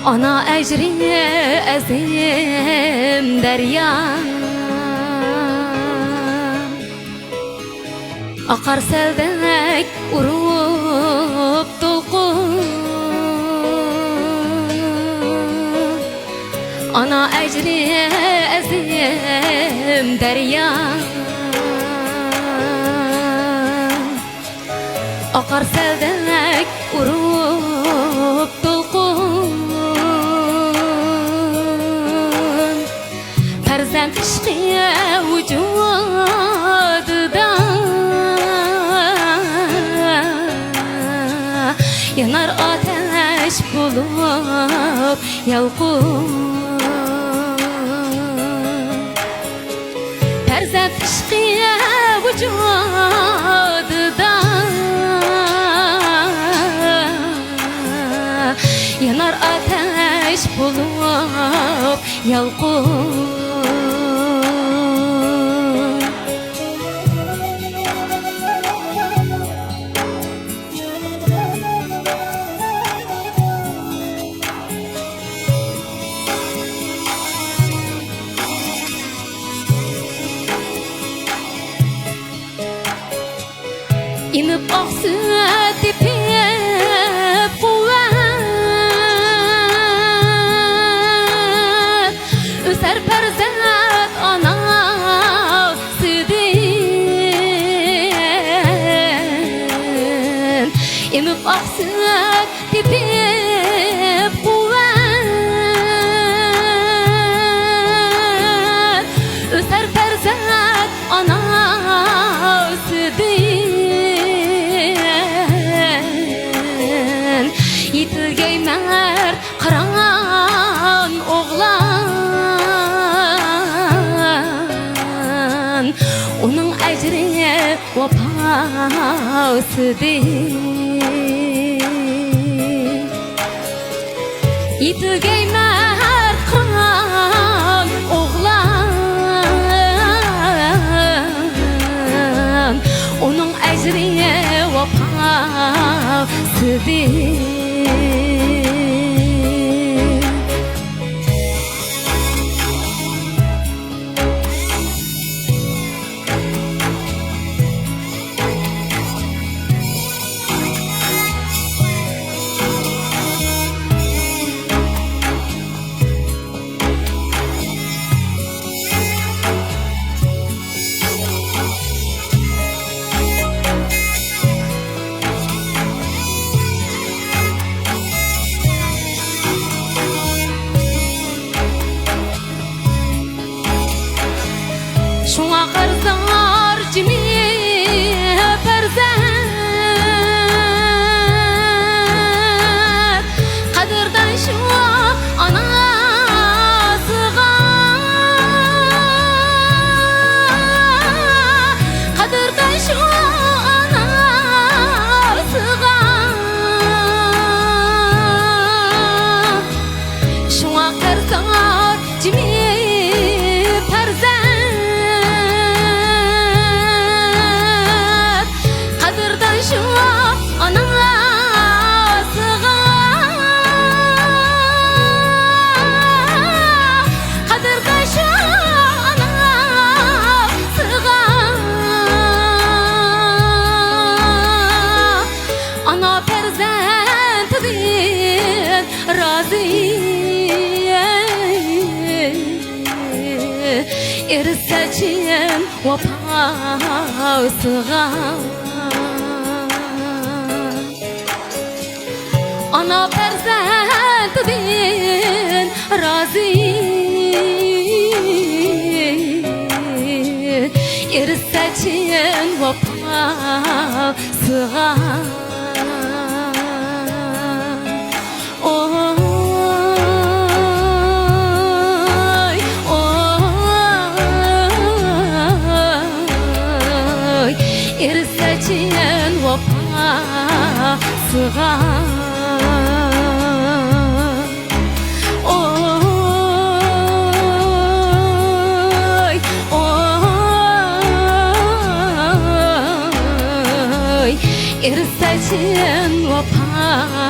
Ana ecri ezim derya, akar seldek urup dolkun. Ana ecri ezim derya, akar seldek urup dolkun. Ferzend işkiye vücududa yanar ateş bulup yalkun. Ferzend işkiye vücududa yanar ateş bulup yalkun. İnip aksı tepip kuvvet, öser perzent anasıdin. İnip aksı tepip kuvvet, öser perzent anasıdin. Yitilgeymer karan oğlan, onun ecri vefasıdır. Yitilgeymer karan oğlan, onun ecri vefasıdır. Şuna qarzar jimi perzent, qadirdan şu anasıga, qadirdan şu anasıga. Şuna qarzar jimi ana perzentidin razı, erseçin vefasıga. Ana perzentidin razı, erseçin vefasıga. Erseçin vefasıga. Erseçin vefasıga.